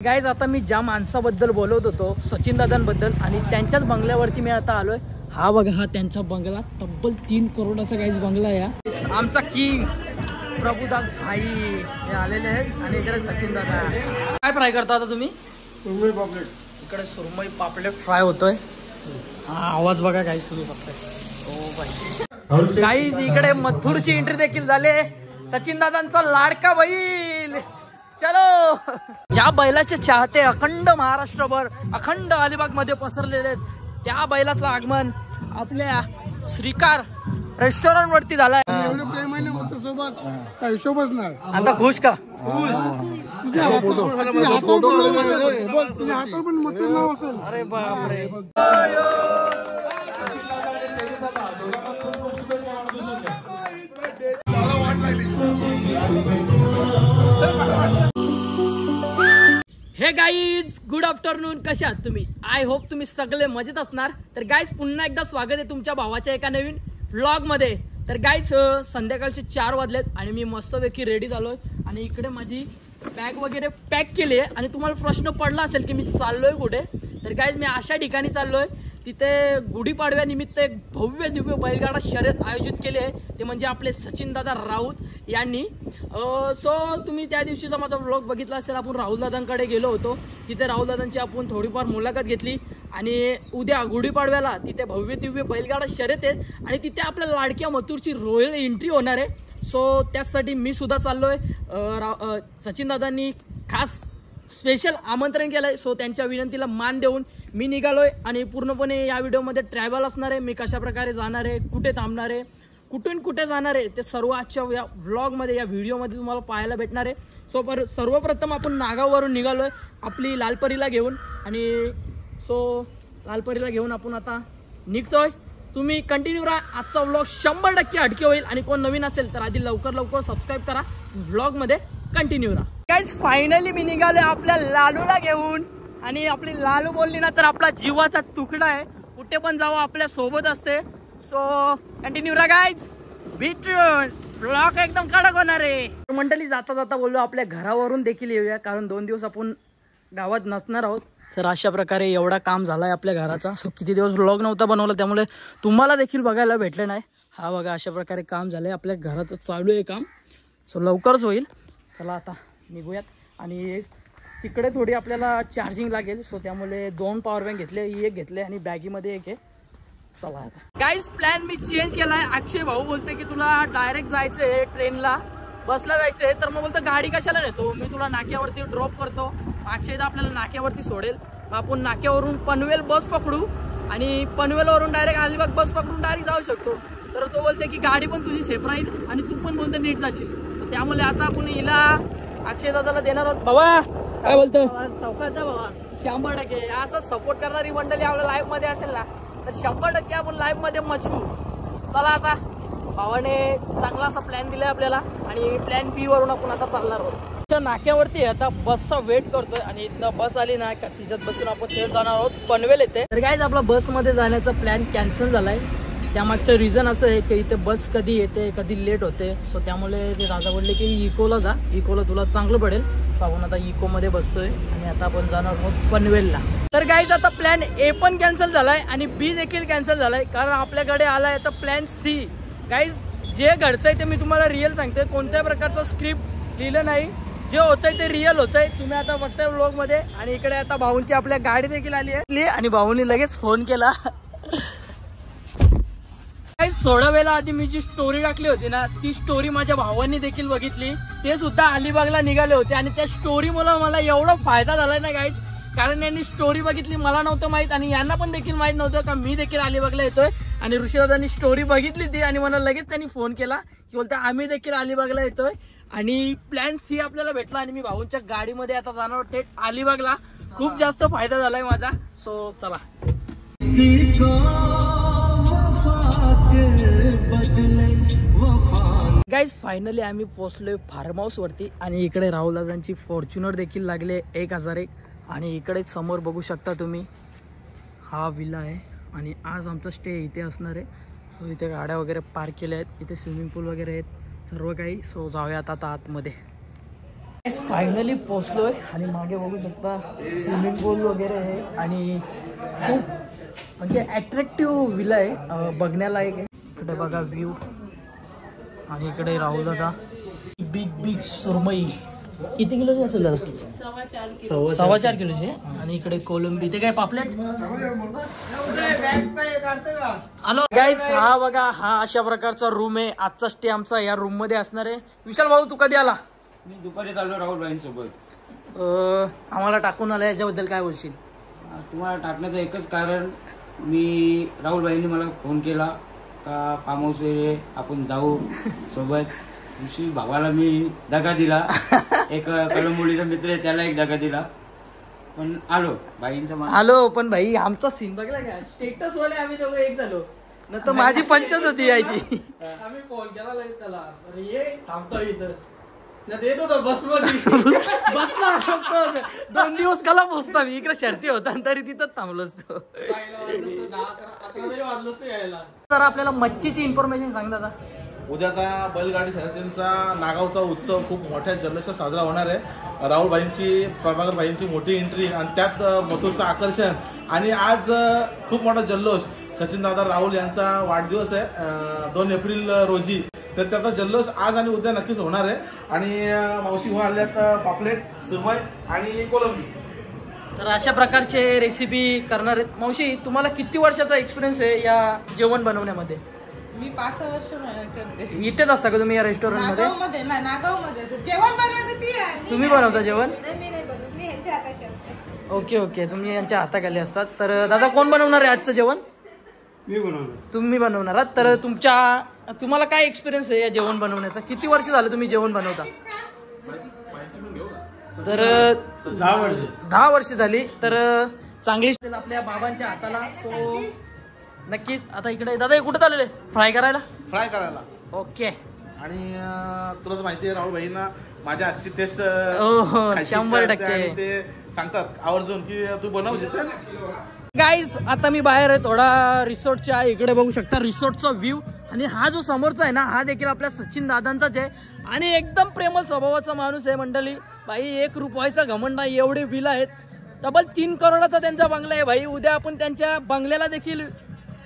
Guys आता मी ज्या माणसाबद्दल बोलत होतो सचिन दादांबद्दल आणि त्यांच्याच बंगल्यावरती मी आता आलोय। हा बघा हा त्यांचा बंगला तब्बल 3 करोडाचा गाइज बंगला आहे। आमचा किंग प्रभुदास भाई हे आलेले आहेत आणि इकडे सचिन दादा। काय फ्राय करता आता तुम्ही? सुरमई पापलेट। इकडे सुरमई पापलेट फ्राय होतोय। हा आवाज बघा गाइज तुम्ही फक्त। ओ भाई गाइज इकडे मथुरची एंट्री देखील झाले। सचिन दादांचा लाडका बैल चलो। ज्या बैलाचे चाहते अखंड महाराष्ट्रभर अखंड अलिबाग मध्ये पसरलेले त्या बैलाचं आगमन आपल्या श्रीकार रेस्टॉरंट वरती झालाय। एवढे प्रेम आहे ना सोबत काय हिशोबच नाही। आता खुश का? अरे बापरे हे गाईज गुड आफ्टरनून, कशा आहात तुम्ही? आय होप तुम्ही सगळे मजेत असणार। तर गाईज पुन्हा एकदा स्वागत आहे तुमच्या भावाच्या एका नवीन व्लॉग मध्ये। तर गाईज संध्याकाळचे 4 वाजलेत आणि मी मस्तपैकी रेडी झालोय आणि इकडे माझी बॅग वगैरे पॅक केली आहे। आणि तुम्हाला प्रश्न पडला असेल की मी चाललोय कुठे, तर गाईज मी अशा ठिकाणी चाललोय तिथे गुढीपाडव्यानिमित्त एक भव्य दिव्य बैलगाडा शर्यत आयोजित केली आहे, ते म्हणजे आपले सचिन दादा राऊत यांनी। सो तुम्ही त्या दिवशीचा माझा व्लॉग बघितला असेल, आपण राहुल दादांकडे गेलो होतो, तिथे राहुल दादांची आपण थोडीफार मुलाखत घेतली आणि उद्या गुढीपाडव्याला तिथे भव्य दिव्य बैलगाडा शर्यत आहे आणि तिथे आपल्या लाडक्या मथुरची रॉयल एंट्री होणार आहे। सो त्यासाठी मी सुद्धा चाललोय। सचिन दादांनी खास स्पेशल आमंत्रण केलंय, सो त्यांच्या विनंतीला मान देऊन मी निघालोय आणि पूर्णपणे या व्हिडिओमध्ये ट्रॅव्हल असणार आहे। मी कशा प्रकारे जाणार आहे, कुठे थांबणार आहे, कुठून कुठे जाणार आहे, ते सर्व आजच्या या व्लॉगमध्ये या व्हिडिओमध्ये तुम्हाला पाहायला भेटणार आहे। सो सर्वप्रथम आपण नागाववरून निघालोय आपली लालपरीला घेऊन आणि लालपरीला घेऊन आपण आता निघतोय। तुम्ही कंटिन्यू राहा, आजचा व्लॉग 100% हटके होईल आणि कोण नवीन असेल तर आधी लवकर सबस्क्राईब करा, व्लॉगमध्ये कंटिन्यू राहा। गाइस फायनली मी निघाले आपल्या लालूला घेऊन आणि आपली लालू बोलली ना तर आपला जीवाचा तुकडा आहे, कुठे पण जावं आपल्या सोबत असते। सो कंटिन्यू राहा गाइस, बीटून ब्लॉग एकदम कडक होणार आहे। मंडळी जाता जाता बोललो आपल्या घरावरून देखील येऊया, कारण 2 दिवस आपण गावात नसणार आहोत। तर अशा प्रकारे एवढा काम झालाय आपल्या घराचा। सो किती दिवस व्लॉग नव्हता बनवला, त्यामुळे तुम्हाला देखील बघायला भेटले नाही। हा बघा अशा प्रकारे काम झालंय आपल्या घराचं, चालू आहे काम। सो लवकरच होईल। चला आता निघूयात आणि तिकडे थोडी आपल्याला चार्जिंग लागेल, सो त्यामुळे 2 पॉवर बँक घेतले, एक घेतले आणि बॅगीमध्ये एक आहे। चला आता गाइस प्लॅन मी चेंज केलाय। अक्षय भाऊ बोलते की तुला डायरेक्ट जायचंय ट्रेनला, बसला जायचंय, तर मग बोलतो गाडी कशाला नेतो, मी तुला नाक्यावरती ड्रॉप करतो। अक्षय आपल्याला नाक्यावरती सोडेल, आपण नाक्यावरून पनवेल बस पकडू आणि पनवेलवरून डायरेक्ट अलिबाग बस पकडून डायरेक्ट जाऊ शकतो। तर तो बोलते की गाडी पण तुझी सेफ राहील आणि तू पण बोलते नीट जाशील। तर त्यामुळे आता आपण हिला अक्षय दादाला देणार आहोत। भावा काय बोलतो? चौकाचा भावा 100% असं सपोर्ट करणारी मंडळी आपल्या लाईव्ह मध्ये असेल ना तर 100% आपण लाईव्ह मध्ये मचू। चला आता भावाने चांगला असा प्लॅन दिलाय आपल्याला आणि प्लॅन बी वरून आपण आता चालणार आहोत। नाक्यावरती आता बसचा वेट करतोय आणि इथं बस आली ना का तिच्यात बसून आपण थेट जाणार आहोत पनवेल येते। तर गाइस आपला बस मध्ये जाण्याचा प्लॅन कॅन्सल झालाय। त्यामागचं रिझन असं आहे की इथे बस कधी येते कधी लेट होते, सो त्यामुळे ते दादा बोलले की इकोला जा, इकोला तुला चांगलं पडेल। सो आपण आता इको मध्ये बसतोय आणि आता आपण जाणार आहोत पनवेलला। तर गाइस आता प्लॅन ए पण कॅन्सल झालाय आणि बी देखील कॅन्सल झालाय, कारण आपल्याकडे आलाय आता प्लॅन सी। गाइस जे घडतंय ते मी तुम्हाला रिअल सांगतोय, कोणत्या प्रकारचं स्क्रिप्ट लिहिलं नाही, जे होतंय ते रिअल होतंय। तुम्ही आता बघताय व्लॉग मध्ये आणि इकडे आता भाऊंची आपल्या गाडी देखील आली आहे आणि भाऊंनी लगेच फोन केला। थोड्या वेळा आधी मी जी स्टोरी टाकली होती ना ती स्टोरी माझ्या भावांनी देखील बघितली, ते सुद्धा अलिबागला निघाले होते आणि त्या स्टोरीमुळे मला एवढा फायदा झालाय ना गाईज, कारण यांनी स्टोरी बघितली, मला नव्हतं माहित आणि यांना पण देखील माहित नव्हतं का मी देखील अलिबागला येतोय। आणि ऋषीदादांनी स्टोरी बघितली ती आणि मला लगेच त्यांनी फोन केला की बोलते आम्ही देखील अलिबागला येतोय आणि प्लॅन सी आपल्याला भेटला आणि मी भाऊंच्या गाडीमध्ये आता जाणार थेट अलिबागला। खूप जास्त फायदा झालाय माझा। सो चला गाइस फायनली आम्ही पोहोचलोय फार्म हाऊस वरती आणि इकडे राहुल दादांची फॉर्च्युनर देखील लागले 1001 आणि इकडे समोर बघू शकता तुम्ही हा विला आहे आणि आज आमचा स्टे इथे असणार आहे। इथे गाड्या वगैरे पार्क केल्या आहेत, इथे स्विमिंग पूल वगैरे आहेत सर्व काही। सो जाऊयात आता आतमध्ये। फायनली पोचलोय आणि मागे बघू शकता स्विमिंग पूल वगैरे आहे आणि खूप म्हणजे अट्रॅक्टिव्ह विला आहे, बघण्यालायक आहे. इकडे बघा व्ह्यू आणि इकडे राहुल दादा बिग सुरमई किती किलोची असेल दादा? 4.5 किलोची. आणि इकडे कोलंबी ते काय पापलेट. हॅलो गाईज, हा बघा हा अशा प्रकारचा रूम आहे. आजचा स्टे आमचा या रूम मध्ये असणार आहे. विशाल भाऊ तू कधी आला? मी दुपारी चाललो राहुल भाईंसोबत. आम्हाला टाकून आला, याच्याबद्दल काय बोलशील? तुम्हाला टाकण्याचं एकच कारण, मी राहुल भाईंनी मला फोन केला का फार्म हाऊस आपण जाऊ सोबत. दिवशी भावाला मी दगा दिला, एक कळंबोलीचा मित्र आहे त्याला एक दगा दिला, पण आलो भाईंचा आलो. पण भाई आमचा सीन बघला का, स्टेटस वाले आम्ही दोघं एक झालो ना, तर माझी पंचायत होती यायची. आम्ही फोन केला त्याला, अरे ये थांबतो इथं येत होता बस बसला 2 दिवस कला पोचता मी इकडे शर्ती होता तरी तिथंच थांबलो असतो. तर आपल्याला मच्छीची इन्फॉर्मेशन सांग दादा. उद्याचा बैलगाडी शर्यतींचा नागावचा उत्सव खूप मोठ्या जल्लोषात साजरा होणार आहे. राहुल भाईंची, प्रभाकर भाईंची मोठी एंट्री आणि त्यात मथुरचं आकर्षण. आणि आज खूप मोठा जल्लोष. सचिन दादा राहुल यांचा वाढदिवस आहे 2 एप्रिल रोजी, तर त्याचा जल्लोष आज आणि उद्या नक्कीच होणार आहे. आणि मावशी हो आल्यात पापलेट, सुरमई आणि कोलंबी. तर अशा प्रकारचे रेसिपी करणार आहेत. मावशी तुम्हाला किती वर्षाचा एक्सपिरियन्स आहे या जेवण बनवण्यामध्ये? मी 5 वर्ष करते. इथेच असता का तुम्ही या रेस्टॉरंट मध्ये? नागावमध्ये जेवण बनवते ती. तुम्ही बनवता जेवण? मी नाही बनवत, मी ह्यांच्या हाताशी असते. ओके, तुम्ही यांच्या हाताखाली असतात. तर दादा कोण बनवणार आहे आजचं जेवण? मी बनवलं. तुम्ही बनवणार आहात. तर तुम्हाला काय एक्सपिरियन्स आहे या जेवण बनवण्याचा? किती वर्ष झालं तुम्ही जेवण बनवता? तर 10 वर्ष झाली. तर चांगली आपल्या बाबांच्या हाताला. सो नक्कीच. आता इकडे दादा हे कुठं चाललेलं आहे? फ्राय करायला. ओके. आणि तुला तर माहिती आहे राहुल भाईंना माझ्या हातची टेस्ट 100% ते सांगतात आवर्जून की तू बनव जिथे. गाईज आता मी बाहेर आहे थोडा रिसॉर्टच्या. इकडे बघू शकता रिसॉर्टचा व्ह्यू. आणि हा जो समोरचा आहे ना, हा देखील आपल्या सचिन दादांचाच आहे आणि एकदम प्रेमळ स्वभावाचा माणूस आहे मंडळी. भाई 1 रुपयाचा घमंड आहे. एवढे बिल आहेत. डबल 3 करोडाचा त्यांचा बंगला आहे भाई. उद्या आपण त्यांच्या बंगल्याला देखील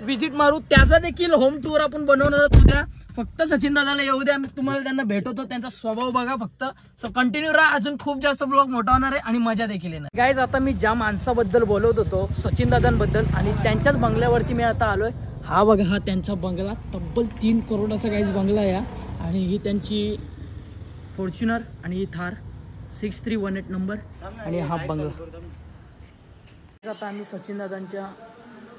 व्हिजिट मारू. त्याचा देखील होम टूर आपण बनवणार आहोत उद्या. फक्त सचिन दादाला येऊ द्या, तुम्हाला त्यांना भेटवतो. त्यांचा स्वभाव बघा फक्त. सो कंटिन्यू राहा, अजून खूप जास्त ब्लॉग मोठा होणार आहे आणि मजा देखील येणार. गाईज आता मी ज्या माणसाबद्दल बोलवत होतो सचिन दादांबद्दल, आणि त्यांच्याच बंगल्यावरती मी आता आलोय. हा बघा हा त्यांचा बंगला, तब्बल 3 करोडाचा गाईज बंगला आहे. आणि ही त्यांची फॉर्च्युनर आणि ही थार 6318 नंबर आणि हा बंगला. आता आम्ही सचिन दादांच्या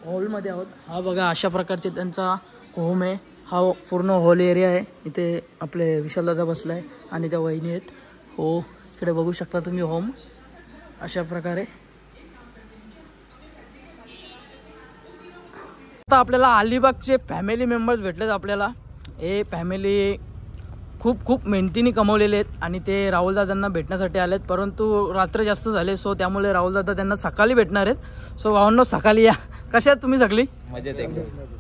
हॉलमध्ये आहोत. हा बघा अशा प्रकारचे त्यांचा होम आहे. हा पूर्ण हॉल एरिया आहे. इथे आपले विशाल दादा बसलाय आणि त्या वहिनी आहेत. हो इकडे बघू शकता तुम्ही होम अशा प्रकारे. आता आपल्याला अलिबागचे फॅमिली मेंबर्स भेटलेत आपल्याला. हे फॅमिली खूप मेहनतीने कमवलेले आहेत आणि ते राहुल दादांना भेटण्यासाठी आलेत. परंतु रात्र जास्त झाले, सो त्यामुळे राहुल दादा त्यांना सकाळी भेटणार आहेत. सो भावांनो सकाळी या. कशात तुम्ही सगळी? मजेत एकदम.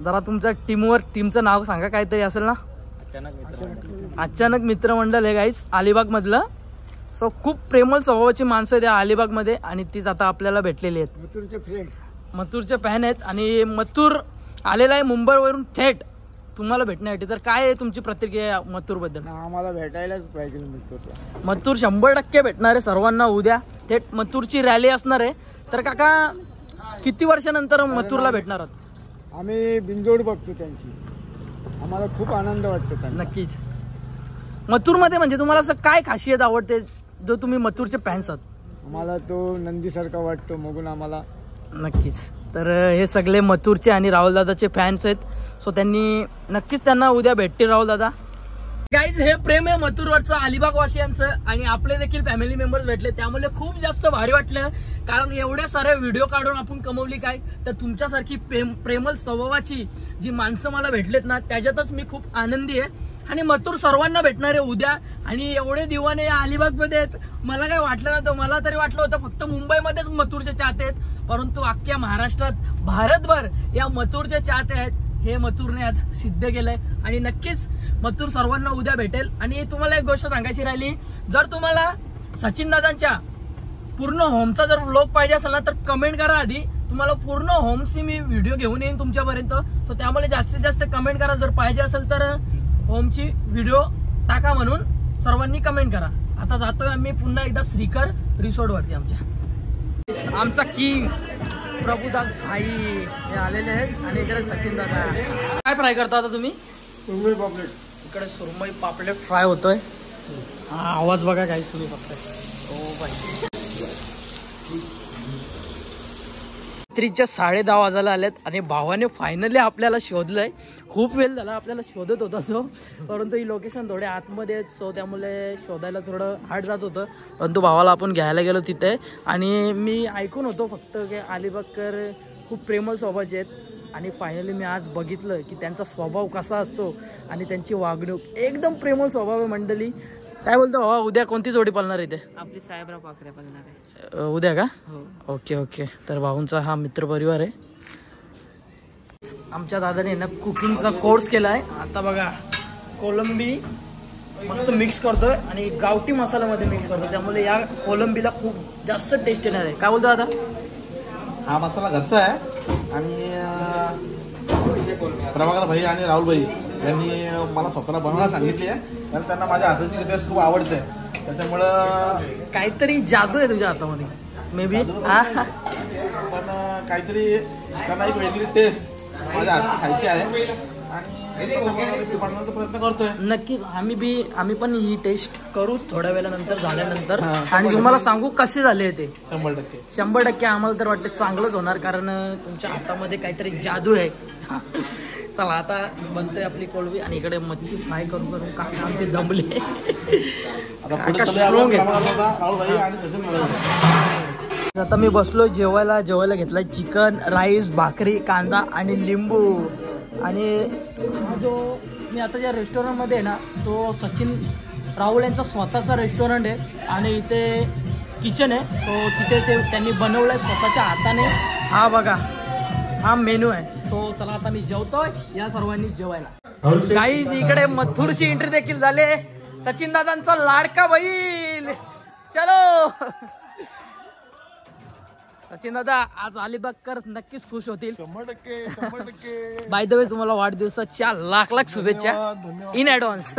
जरा तुमच्या टीमचं नाव सांगा, काहीतरी असेल ना? अचानक मित्रमंडळ आहे गाईस अलिबाग मधलं. सो खूप प्रेमळ स्वभावाची माणसं आहेत अलिबाग मध्ये आणि तीच आता आपल्याला भेटलेली आहेत. मथुरचे फॅन आहेत आणि मथुर आलेला आहे मुंबईवरून थेट तुम्हाला भेटण्यासाठी. तर काय आहे तुमची प्रतिक्रिया मथुर बद्दल? आम्हाला भेटायलाच पाहिजे मथुर 100% भेटणार आहे सर्वांना उद्या. थेट मथुरची रॅली असणार आहे. तर काका किती वर्षानंतर मथुरला भेटणार आहात? आम्ही बिनजोड बघतो त्यांची. आम्हाला खूप आनंद वाटतो. नक्कीच. मथुरमध्ये म्हणजे तुम्हाला असं काय खासियत आवडते जो तुम्ही मथुरचे फॅन्स आहात? आम्हाला तो नंदीसारखा वाटतो बघून आम्हाला. नक्कीच. तर हे सगळे मथुरचे आणि राहुल दादाचे फॅन्स आहेत. सो त्यांनी नक्कीच त्यांना उद्या भेटतील राहुल दादा. गाईज हे प्रेम आहे मथुरवरचं अलिबाग वासियांचं आणि आपले देखील फॅमिली मेंबर्स भेटले त्यामुळे खूप जास्त भारी वाटलं. कारण एवढे सारे व्हिडिओ काढून आपण कमवली काय, तर तुमच्यासारखी प्रेमळ स्वभावाची जी माणसं मला भेटलेत ना त्याच्यातच मी खूप आनंदी आहे. आणि मथुर सर्वांना भेटणार आहे उद्या. आणि एवढे दिवाने या अलिबागमध्ये आहेत, मला काय वाटलं नव्हतं. मला तरी वाटलं होतं फक्त मुंबईमध्येच मथुरचे चाहते आहेत, परंतु अख्ख्या महाराष्ट्रात भारतभर या मथुरचे चाहते आहेत. हे मथुरने आज सिद्ध केलंय आणि नक्कीच मथुर सर्वांना उद्या भेटेल. आणि तुम्हाला एक गोष्ट सांगायची राहिली, जर तुम्हाला सचिन दादांच्या पूर्ण होमचा जर व्लॉग पाहिजे असेल ना तर कमेंट करा आधी. तुम्हाला पूर्ण होमची मी व्हिडिओ घेऊन येईन तुमच्यापर्यंत. सो त्यामुळे जास्तीत जास्त कमेंट करा. जर पाहिजे असेल तर होमची व्हिडिओ टाका म्हणून सर्वांनी कमेंट करा. आता जातोय आम्ही पुन्हा एकदा श्रीकर रिसॉर्ट वरती. आमचा किंग प्रभुदास भाई हे आलेले आहेत आणि इकडे सचिन दादा. काय फ्राय करता आता तुम्ही? सुरमई पापलेट. इकडे सुरमई पापलेट फ्राय होतोय. हा आवाज बघा काय तुम्ही फक्त. ओ बाई रात्रीच्या 10:30 वाजायला आलेत आणि भावाने फायनली आपल्याला शोधलंय. खूप वेळ झाला आपल्याला शोधत होता तो, परंतु ही लोकेशन थोडे आतमध्ये आहेत. सो त्यामुळे शोधायला थोडं हार्ड जात होतं. परंतु भावाला आपण घ्यायला गेलो तिथे. आणि मी ऐकून होतो फक्त की अलिबागकर खूप प्रेमळ स्वभावाचे आहेत आणि फायनली मी आज बघितलं की त्यांचा स्वभाव कसा असतो आणि त्यांची वागणूक एकदम प्रेमळ स्वभाव आहे. मंडळी काय बोलतो भावा, उद्या कोणती जोडी पालणार इथे? आपली साहेबराव पाखरे पालणार आहे उद्या का? हो. Okay okay. तर भाऊंचा हा मित्र परिवार आहे. आमच्या दादाने ना कुकिंगचा कोर्स केलाय. आता बघा कोलंबी मस्त मिक्स करतोय आणि गावठी मसाल्यामध्ये मिक्स करतोय. त्यामुळे या कोलंबीला खूप जास्त टेस्ट येणार आहे. काय बोलतो दादा? हा मसाला घरचा आहे आणि प्रभाकर भाई आणि राहुल भाई यांनी मला स्वतःला बनवायला सांगितली आहे. कारण त्यांना माझ्या हाताची टेस्ट खूप आवडते. त्याच्यामुळं काहीतरी जादू आहे तुझ्या हातामध्ये मे बी. पण काहीतरी त्यांना एक वेगळी टेस्ट माझ्या हातची खायची आहे आणि बनवण्याचा प्रयत्न करतोय. नक्कीच आम्ही पण ही टेस्ट करूच थोड्या वेळानंतर झाल्यानंतर आणि तुम्हाला सांगू कसे झाले ते. 100% आम्हाला तर वाटते चांगलंच होणार कारण तुमच्या हातामध्ये काहीतरी जादू आहे. चला आता बनतोय आपली कोळंबी आणि इकडे मच्छी फ्राय करून करून काका आमचे दमले. आता मी बसलो जेवायला घेतलाय चिकन, राईस, भाकरी, कांदा आणि लिंबू. आणि हा जो मी आता ज्या रेस्टॉरंटमध्ये आहे ना तो सचिन राहुल यांचा स्वतःचा रेस्टॉरंट आहे आणि इथे किचन आहे. तो तिथे त्यांनी बनवलंय स्वतःच्या हाताने. हा बघा हा मेनू आहे. सो चला आता मी जेवतोय. या सर्वांनी जेवायला. गाईज इकडे मथुरची एंट्री देखील झाली. सचिन दादांचा लाडका बैल. चलो सचिन दादा आज अलिबागकर नक्कीच खुश होतील. 100%. बाय द वे तुम्हाला वाढदिवसाच्या लाख शुभेच्छा इन ऍडव्हान्स.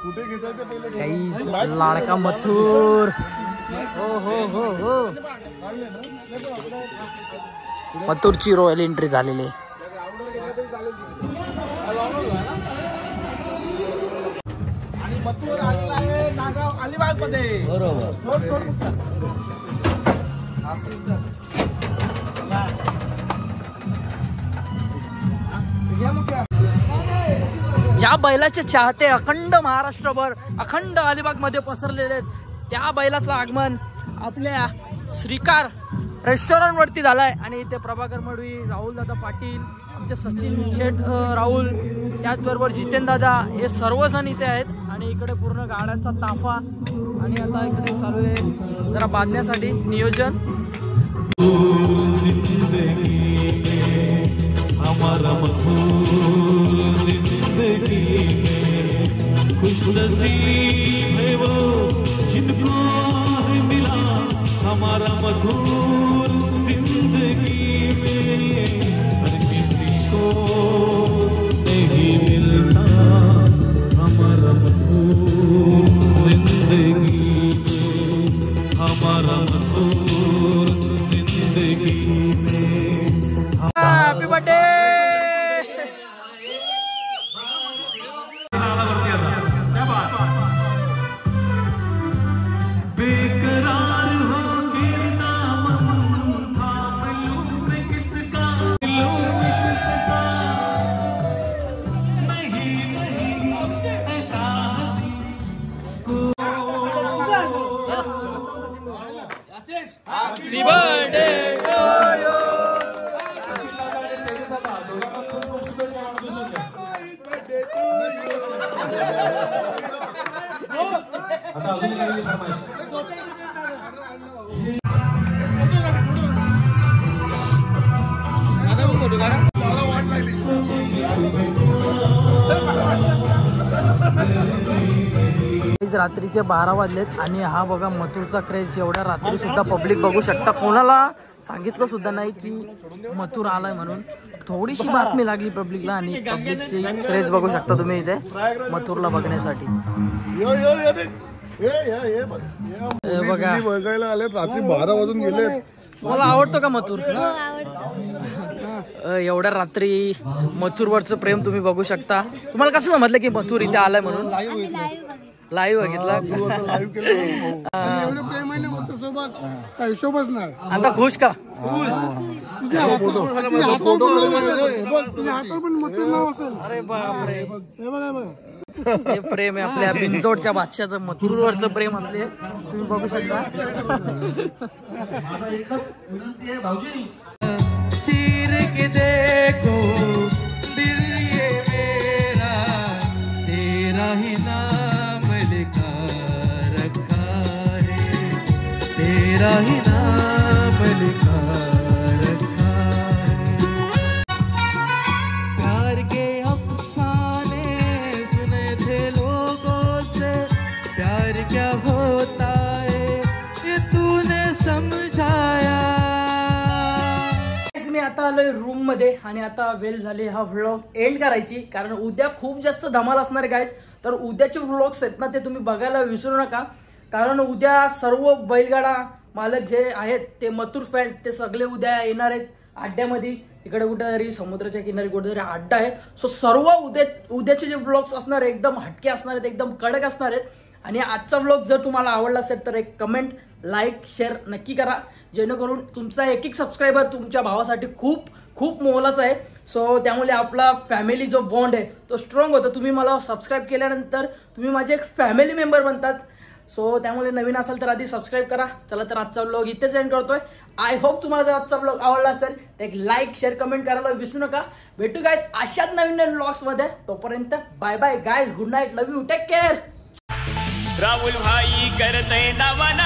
कुठे घेताय ते पहिले? काही लाडका मथुर. हो हो हो हो मथुरची रॉयल एंट्री झालेली आहे. आणि मथुर आलेला आहे नागाव अलिबाग मध्ये. बरोबर. ज्या बैलाचे चाहते अखंड महाराष्ट्रभर अखंड अलिबाग मध्ये पसरलेले आहेत त्या बैलाचं आगमन आपल्या श्रीकार रेस्टॉरंट वरती झालाय. आणि इथे प्रभाकर मडवी, राहुल दादा पाटील, आमचे सचिन शेठ राहुल, त्याचबरोबर जितेंद्र दादा हे सर्वजण इथे आहेत. आणि इकडे पूर्ण गाड्यांचा ताफा आणि आता इकडे चालू आहे जरा बांधण्यासाठी नियोजन. हमारा मधुर जिंदगी में हर किसी को नहीं मिलता. हमारा मधुर जिंदगी में हमारा मधुर जिंदगी में. Happy birthday. Happy birthday to you. आता अजून काही फरमाईश गाईज रात्रीचे 12 वाजलेत आणि हा बघा मथुरचा क्रेज. एवढ्या रात्री सुद्धा पब्लिक बघू शकता. कोणाला सांगितलं सुद्धा नाही की मथुर आलाय म्हणून. थोडीशी बातमी लागली पब्लिकला आणि पब्लिकची क्रेज बघू शकता तुम्ही इथे मथुरला बघण्यासाठी. बघा बघायला आले रात्री 12 वाजून गेले. मला आवडतो का मथुर? एवढ्या रात्री मथुरवरचं प्रेम तुम्ही बघू शकता. तुम्हाला कसं समजलं की मथुर इथे आलाय म्हणून? लाईव्ह बघितलं. एवढं प्रेम आहे ना मथुर सोबत काय हिशोबच नाही. आता खुश का? अरे बापरे, हे प्रेम आहे आपल्या बिंजोडच्या बादशाचं. मथुरवरचं प्रेम आपले तुम्ही बघू शकता. माझा एकच विनंती आहे भाऊजी, चीर के देखो दिल ये मेरा, तेरा ही नाम लिखा रखा है, तेरा ही नाम लिखा रखा है. प्यार के अफसाने सुने थे लोगों से, प्यार क्या होता है ये तूने समझाया. मी आता आलोय रूम मध्ये आणि आता वेळ झाली हा व्लॉग एंड करायची, कारण उद्या खूप जास्त धमाल असणार आहे गाईस. तर उद्याचे व्लॉग्स आहेत ना ते तुम्ही बघायला विसरू नका, कारण उद्या सर्व बैलगाडा मालक जे आहेत ते मथुर फॅन्स ते सगळे उद्या येणार आहेत अड्ड्यामध्ये. इकडे कुठेतरी समुद्राच्या किनारी कुठेतरी अड्डा आहे. सो सर्व उद्याचे जे व्लॉग्स असणार आहेत एकदम हटके असणार आहेत, एकदम कडक असणार आहेत. आणि आजचा व्लॉग जर तुम्हाला आवडला असेल तर एक कमेंट, लाईक, शेअर नक्की करा, जेणेकरून तुमचा एक सबस्क्रायबर तुमच्या भावासाठी खूप खूप मोलाचा आहे. सो त्यामुळे आपला फॅमिली जो बॉन्ड आहे तो स्ट्रॉंग होतो. तुम्ही मला सबस्क्राईब केल्यानंतर तुम्ही माझे एक फॅमिली मेंबर बनतात. सो त्यामुळे नवीन असाल तर आधी सबस्क्राईब करा. चला तर आजचा व्लॉग इथेच एंड करतोय. आय होप तुम्हाला जर आजचा व्लॉग आवडला असेल तर एक लाईक, शेअर, कमेंट करायला विसरू नका. भेटू गाईज अशाच नवीन नवीन व्लॉग्स मध्ये. तोपर्यंत bye bye guys, good night, love you, take care. Rahul भाई करते नवा नवी